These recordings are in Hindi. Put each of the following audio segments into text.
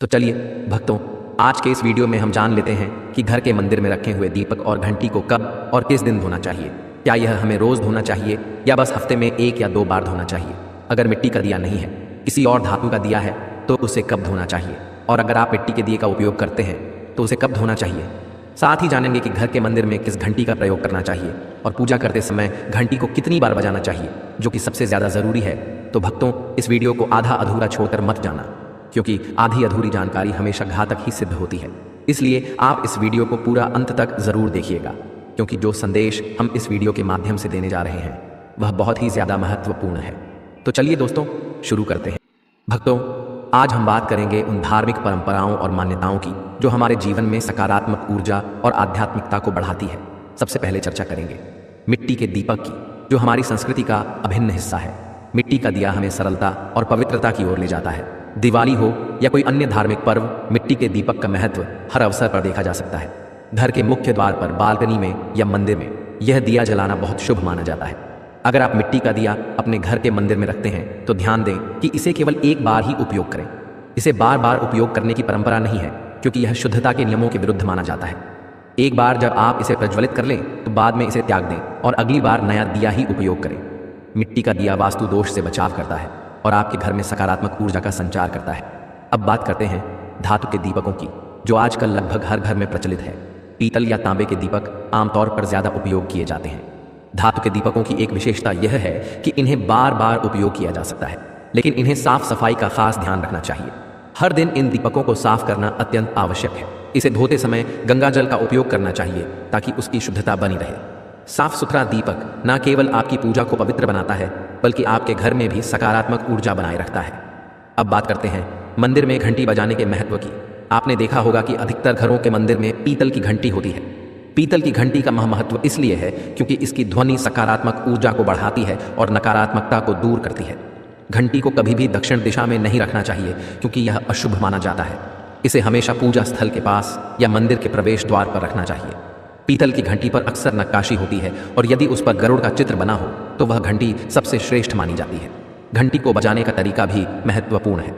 तो चलिए भक्तों, आज के इस वीडियो में हम जान लेते हैं कि घर के मंदिर में रखे हुए दीपक और घंटी को कब और किस दिन धोना चाहिए। क्या यह हमें रोज धोना चाहिए या बस हफ्ते में 1 या 2 बार धोना चाहिए? अगर मिट्टी का दिया नहीं है, किसी और धातु का दिया है, तो उसे कब धोना चाहिए? और अगर आप मिट्टी के दिए का उपयोग करते हैं तो उसे कब धोना चाहिए? साथ ही जानेंगे कि घर के मंदिर में किस घंटी का प्रयोग करना चाहिए और पूजा करते समय घंटी को कितनी बार बजाना चाहिए, जो कि सबसे ज़्यादा ज़रूरी है। तो भक्तों, इस वीडियो को आधा अधूरा छोड़कर मत जाना, क्योंकि आधी अधूरी जानकारी हमेशा घातक ही सिद्ध होती है। इसलिए आप इस वीडियो को पूरा अंत तक ज़रूर देखिएगा, क्योंकि जो संदेश हम इस वीडियो के माध्यम से देने जा रहे हैं वह बहुत ही ज़्यादा महत्वपूर्ण है। तो चलिए दोस्तों, शुरू करते हैं। भक्तों, आज हम बात करेंगे उन धार्मिक परंपराओं और मान्यताओं की जो हमारे जीवन में सकारात्मक ऊर्जा और आध्यात्मिकता को बढ़ाती है। सबसे पहले चर्चा करेंगे मिट्टी के दीपक की, जो हमारी संस्कृति का अभिन्न हिस्सा है। मिट्टी का दिया हमें सरलता और पवित्रता की ओर ले जाता है। दिवाली हो या कोई अन्य धार्मिक पर्व, मिट्टी के दीपक का महत्व हर अवसर पर देखा जा सकता है। घर के मुख्य द्वार पर, बालकनी में या मंदिर में यह दिया जलाना बहुत शुभ माना जाता है। अगर आप मिट्टी का दिया अपने घर के मंदिर में रखते हैं तो ध्यान दें कि इसे केवल एक बार ही उपयोग करें। इसे बार बार उपयोग करने की परंपरा नहीं है, क्योंकि यह शुद्धता के नियमों के विरुद्ध माना जाता है। एक बार जब आप इसे प्रज्वलित कर लें तो बाद में इसे त्याग दें और अगली बार नया दिया ही उपयोग करें। मिट्टी का दिया वास्तु दोष से बचाव करता है और आपके घर में सकारात्मक ऊर्जा का संचार करता है। अब बात करते हैं धातु के दीपकों की, जो आजकल लगभग हर घर में प्रचलित है। पीतल या तांबे के दीपक आमतौर पर ज़्यादा उपयोग किए जाते हैं। धातु के दीपकों की एक विशेषता यह है कि इन्हें बार बार उपयोग किया जा सकता है, लेकिन इन्हें साफ सफाई का खास ध्यान रखना चाहिए। हर दिन इन दीपकों को साफ करना अत्यंत आवश्यक है। इसे धोते समय गंगा जल का उपयोग करना चाहिए ताकि उसकी शुद्धता बनी रहे। साफ सुथरा दीपक न केवल आपकी पूजा को पवित्र बनाता है, बल्कि आपके घर में भी सकारात्मक ऊर्जा बनाए रखता है। अब बात करते हैं मंदिर में घंटी बजाने के महत्व की। आपने देखा होगा कि अधिकतर घरों के मंदिर में पीतल की घंटी होती है। पीतल की घंटी का महत्व इसलिए है क्योंकि इसकी ध्वनि सकारात्मक ऊर्जा को बढ़ाती है और नकारात्मकता को दूर करती है। घंटी को कभी भी दक्षिण दिशा में नहीं रखना चाहिए, क्योंकि यह अशुभ माना जाता है। इसे हमेशा पूजा स्थल के पास या मंदिर के प्रवेश द्वार पर रखना चाहिए। पीतल की घंटी पर अक्सर नक्काशी होती है और यदि उस पर गरुड़ का चित्र बना हो तो वह घंटी सबसे श्रेष्ठ मानी जाती है। घंटी को बजाने का तरीका भी महत्वपूर्ण है।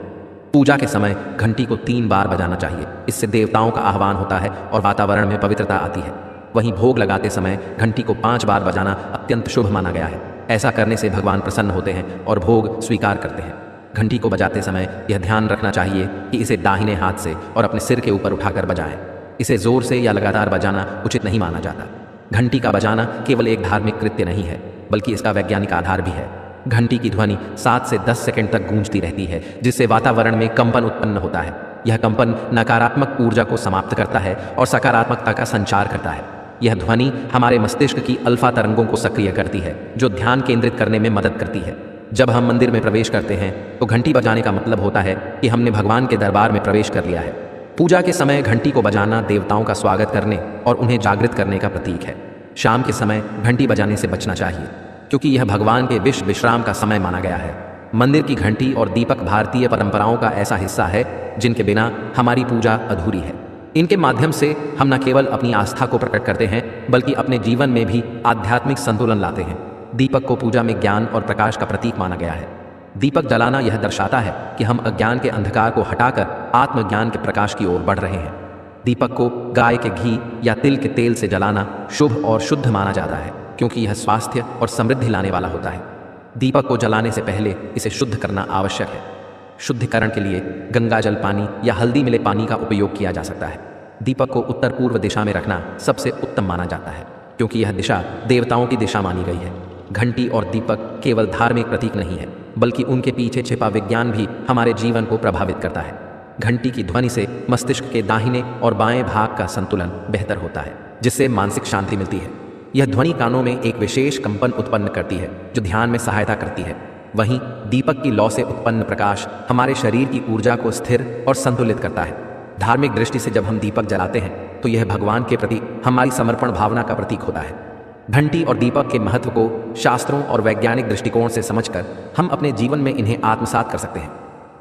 पूजा के समय घंटी को 3 बार बजाना चाहिए। इससे देवताओं का आह्वान होता है और वातावरण में पवित्रता आती है। वहीं भोग लगाते समय घंटी को 5 बार बजाना अत्यंत शुभ माना गया है। ऐसा करने से भगवान प्रसन्न होते हैं और भोग स्वीकार करते हैं। घंटी को बजाते समय यह ध्यान रखना चाहिए कि इसे दाहिने हाथ से और अपने सिर के ऊपर उठाकर बजाएं। इसे जोर से या लगातार बजाना उचित नहीं माना जाता। घंटी का बजाना केवल एक धार्मिक कृत्य नहीं है, बल्कि इसका वैज्ञानिक आधार भी है। घंटी की ध्वनि 7 से 10 सेकंड तक गूंजती रहती है, जिससे वातावरण में कंपन उत्पन्न होता है। यह कंपन नकारात्मक ऊर्जा को समाप्त करता है और सकारात्मकता का संचार करता है। यह ध्वनि हमारे मस्तिष्क की अल्फा तरंगों को सक्रिय करती है, जो ध्यान केंद्रित करने में मदद करती है। जब हम मंदिर में प्रवेश करते हैं तो घंटी बजाने का मतलब होता है कि हमने भगवान के दरबार में प्रवेश कर लिया है। पूजा के समय घंटी को बजाना देवताओं का स्वागत करने और उन्हें जागृत करने का प्रतीक है। शाम के समय घंटी बजाने से बचना चाहिए, क्योंकि यह भगवान के विश्राम का समय माना गया है। मंदिर की घंटी और दीपक भारतीय परंपराओं का ऐसा हिस्सा है जिनके बिना हमारी पूजा अधूरी है। इनके माध्यम से हम न केवल अपनी आस्था को प्रकट करते हैं, बल्कि अपने जीवन में भी आध्यात्मिक संतुलन लाते हैं। दीपक को पूजा में ज्ञान और प्रकाश का प्रतीक माना गया है। दीपक जलाना यह दर्शाता है कि हम अज्ञान के अंधकार को हटाकर आत्मज्ञान के प्रकाश की ओर बढ़ रहे हैं। दीपक को गाय के घी या तिल के तेल से जलाना शुभ और शुद्ध माना जाता है, क्योंकि यह स्वास्थ्य और समृद्धि लाने वाला होता है। दीपक को जलाने से पहले इसे शुद्ध करना आवश्यक है। शुद्धिकरण के लिए गंगा जल पानी या हल्दी मिले पानी का उपयोग किया जा सकता है। दीपक को उत्तर पूर्व दिशा में रखना सबसे उत्तम माना जाता है, क्योंकि यह दिशा देवताओं की दिशा मानी गई है। घंटी और दीपक केवल धार्मिक प्रतीक नहीं है, बल्कि उनके पीछे छिपा विज्ञान भी हमारे जीवन को प्रभावित करता है। घंटी की ध्वनि से मस्तिष्क के दाहिने और बाएं भाग का संतुलन बेहतर होता है, जिससे मानसिक शांति मिलती है। यह ध्वनि कानों में एक विशेष कंपन उत्पन्न करती है, जो ध्यान में सहायता करती है। वहीं दीपक की लौ से उत्पन्न प्रकाश हमारे शरीर की ऊर्जा को स्थिर और संतुलित करता है। धार्मिक दृष्टि से जब हम दीपक जलाते हैं तो यह भगवान के प्रति हमारी समर्पण भावना का प्रतीक होता है। घंटी और दीपक के महत्व को शास्त्रों और वैज्ञानिक दृष्टिकोण से समझकर हम अपने जीवन में इन्हें आत्मसात कर सकते हैं।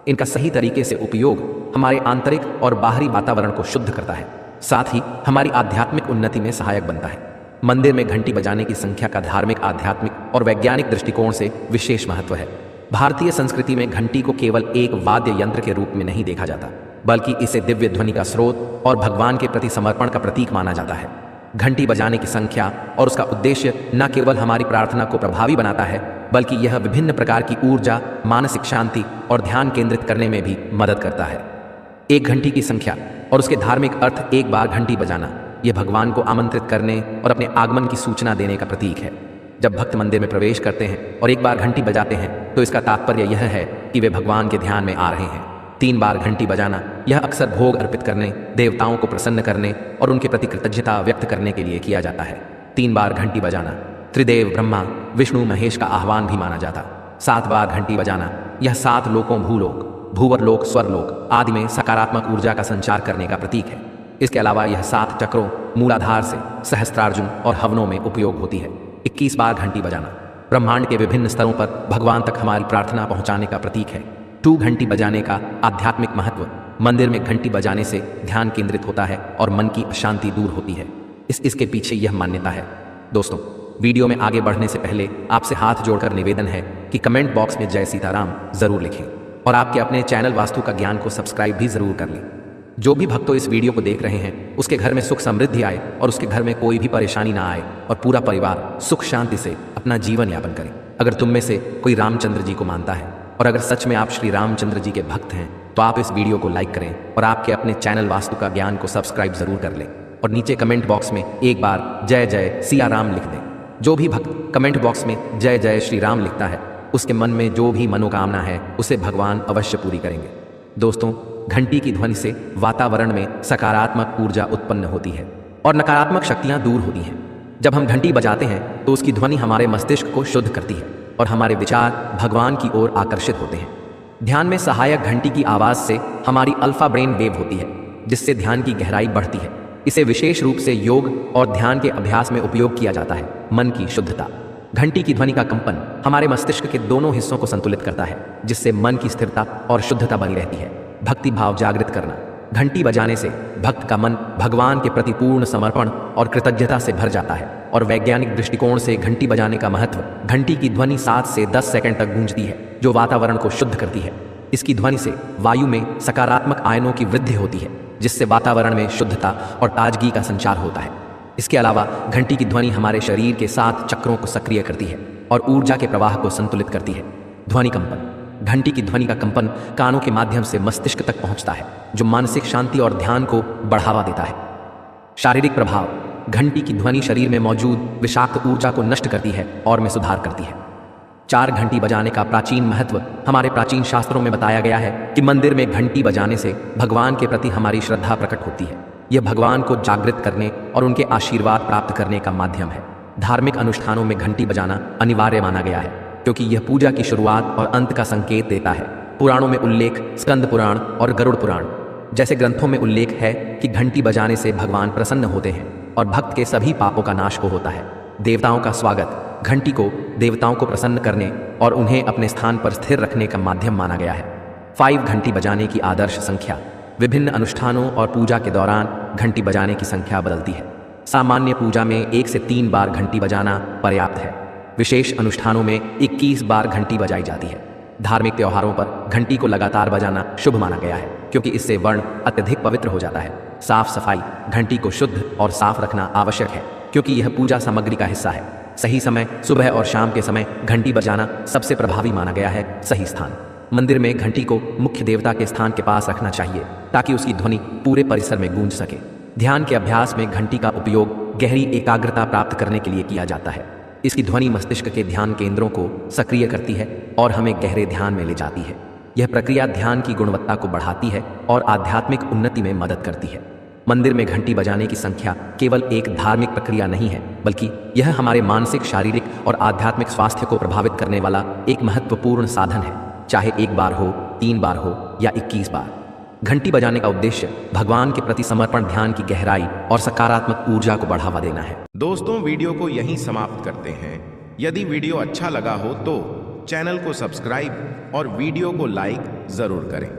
इनका सही तरीके से उपयोग हमारे आंतरिक और बाहरी वातावरण को शुद्ध करता है, साथ ही हमारी आध्यात्मिक उन्नति में सहायक बनता है। मंदिर में घंटी बजाने की संख्या का धार्मिक, आध्यात्मिक और वैज्ञानिक दृष्टिकोण से विशेष महत्व है। भारतीय संस्कृति में घंटी को केवल एक वाद्य यंत्र के रूप में नहीं देखा जाता, बल्कि इसे दिव्य ध्वनि का स्रोत और भगवान के प्रति समर्पण का प्रतीक माना जाता है। घंटी बजाने की संख्या और उसका उद्देश्य न केवल हमारी प्रार्थना को प्रभावी बनाता है, बल्कि यह विभिन्न प्रकार की ऊर्जा, मानसिक शांति और ध्यान केंद्रित करने में भी मदद करता है। एक घंटी की संख्या और उसके धार्मिक अर्थ। एक बार घंटी बजाना यह भगवान को आमंत्रित करने और अपने आगमन की सूचना देने का प्रतीक है। जब भक्त मंदिर में प्रवेश करते हैं और एक बार घंटी बजाते हैं तो इसका तात्पर्य यह है कि वे भगवान के ध्यान में आ रहे हैं। 3 बार घंटी बजाना यह अक्सर भोग अर्पित करने, देवताओं को प्रसन्न करने और उनके प्रति कृतज्ञता व्यक्त करने के लिए किया जाता है। 3 बार घंटी बजाना त्रिदेव ब्रह्मा, विष्णु, महेश का आह्वान भी माना जाता। 7 बार घंटी बजाना यह 7 लोकों, भूलोक, भूवरलोक, स्वर्लोक आदि में सकारात्मक ऊर्जा का संचार करने का प्रतीक है। इसके अलावा यह 7 चक्रों, मूलाधार से सहस्त्रार्जुन और हवनों में उपयोग होती है। 21 बार घंटी बजाना ब्रह्मांड के विभिन्न स्तरों पर भगवान तक हमारी प्रार्थना पहुंचाने का प्रतीक है। 2 घंटी बजाने का आध्यात्मिक महत्व। मंदिर में घंटी बजाने से ध्यान केंद्रित होता है और मन की अशांति दूर होती है। इसके पीछे यह मान्यता है। दोस्तों, वीडियो में आगे बढ़ने से पहले आपसे हाथ जोड़कर निवेदन है कि कमेंट बॉक्स में जय सीताराम जरूर लिखें और आपके अपने चैनल वास्तु का ज्ञान को सब्सक्राइब भी जरूर कर लें। जो भी भक्त इस वीडियो को देख रहे हैं उसके घर में सुख समृद्धि आए और उसके घर में कोई भी परेशानी ना आए और पूरा परिवार सुख शांति से अपना जीवन यापन करे। अगर तुम में से कोई रामचंद्र जी को मानता है और अगर सच में आप श्री रामचंद्र जी के भक्त हैं तो आप इस वीडियो को लाइक करें और आपके अपने चैनल वास्तु का ज्ञान को सब्सक्राइब जरूर कर लें और नीचे कमेंट बॉक्स में एक बार जय जय सिया राम लिख दें। जो भी भक्त कमेंट बॉक्स में जय जय श्री राम लिखता है उसके मन में जो भी मनोकामना है उसे भगवान अवश्य पूरी करेंगे। दोस्तों, घंटी की ध्वनि से वातावरण में सकारात्मक ऊर्जा उत्पन्न होती है और नकारात्मक शक्तियां दूर होती हैं। जब हम घंटी बजाते हैं तो उसकी ध्वनि हमारे मस्तिष्क को शुद्ध करती है और हमारे विचार भगवान की ओर आकर्षित होते हैं। ध्यान में सहायक घंटी की आवाज़ से हमारी अल्फा ब्रेन वेव होती है, जिससे ध्यान की गहराई बढ़ती है। इसे विशेष रूप से योग और ध्यान के अभ्यास में उपयोग किया जाता है। मन की शुद्धता। घंटी की ध्वनि का कंपन हमारे मस्तिष्क के दोनों हिस्सों को संतुलित करता है, जिससे मन की स्थिरता और शुद्धता बनी रहती है। भक्ति भाव जागृत करना। घंटी बजाने से भक्त का मन भगवान के प्रति पूर्ण समर्पण और कृतज्ञता से भर जाता है और वैज्ञानिक दृष्टिकोण से घंटी बजाने का महत्व। घंटी की ध्वनि 7 से 10 सेकंड तक गूंजती है, जो वातावरण को शुद्ध करती है। इसकी ध्वनि से वायु में सकारात्मक आयनों की वृद्धि होती है, जिससे वातावरण में शुद्धता और ताजगी का संचार होता है। इसके अलावा घंटी की ध्वनि हमारे शरीर के 7 चक्रों को सक्रिय करती है और ऊर्जा के प्रवाह को संतुलित करती है। ध्वनि कंपन। घंटी की ध्वनि का कंपन कानों के माध्यम से मस्तिष्क तक पहुंचता है, जो मानसिक शांति और ध्यान को बढ़ावा देता है। शारीरिक प्रभाव। घंटी की ध्वनि शरीर में मौजूद विषाक्त ऊर्जा को नष्ट करती है और में सुधार करती है। 4 घंटी बजाने का प्राचीन महत्व। हमारे प्राचीन शास्त्रों में बताया गया है कि मंदिर में घंटी बजाने से भगवान के प्रति हमारी श्रद्धा प्रकट होती है। यह भगवान को जागृत करने और उनके आशीर्वाद प्राप्त करने का माध्यम है। धार्मिक अनुष्ठानों में घंटी बजाना अनिवार्य माना गया है, क्योंकि यह पूजा की शुरुआत और अंत का संकेत देता है। पुराणों में उल्लेख स्कंद पुराण और गरुड़ पुराण जैसे ग्रंथों में उल्लेख है कि घंटी बजाने से भगवान प्रसन्न होते हैं और भक्त के सभी पापों का नाश हो होता है। देवताओं का स्वागत। घंटी को देवताओं को प्रसन्न करने और उन्हें अपने स्थान पर स्थिर रखने का माध्यम माना गया है। 5 घंटी बजाने की आदर्श संख्या। विभिन्न अनुष्ठानों और पूजा के दौरान घंटी बजाने की संख्या बदलती है। सामान्य पूजा में 1 से 3 बार घंटी बजाना पर्याप्त है। विशेष अनुष्ठानों में 21 बार घंटी बजाई जाती है। धार्मिक त्योहारों पर घंटी को लगातार बजाना शुभ माना गया है, क्योंकि इससे वर्ण अत्यधिक पवित्र हो जाता है। साफ सफाई। घंटी को शुद्ध और साफ रखना आवश्यक है, क्योंकि यह पूजा सामग्री का हिस्सा है। सही समय। सुबह और शाम के समय घंटी बजाना सबसे प्रभावी माना गया है। सही स्थान। मंदिर में घंटी को मुख्य देवता के स्थान के पास रखना चाहिए, ताकि उसकी ध्वनि पूरे परिसर में गूंज सके। ध्यान के अभ्यास में घंटी का उपयोग गहरी एकाग्रता प्राप्त करने के लिए किया जाता है। इसकी ध्वनि मस्तिष्क के ध्यान केंद्रों को सक्रिय करती है और हमें गहरे ध्यान में ले जाती है। यह प्रक्रिया ध्यान की गुणवत्ता को बढ़ाती है और आध्यात्मिक उन्नति में मदद करती है। मंदिर में घंटी बजाने की संख्या केवल एक धार्मिक प्रक्रिया नहीं है, बल्कि यह हमारे मानसिक, शारीरिक और आध्यात्मिक स्वास्थ्य को प्रभावित करने वाला एक महत्वपूर्ण साधन है। चाहे 1 बार हो, 3 बार हो या 21 बार। घंटी बजाने का उद्देश्य भगवान के प्रति समर्पण, ध्यान की गहराई और सकारात्मक ऊर्जा को बढ़ावा देना है। दोस्तों, वीडियो को यहीं समाप्त करते हैं। यदि वीडियो अच्छा लगा हो तो चैनल को सब्सक्राइब और वीडियो को लाइक जरूर करें।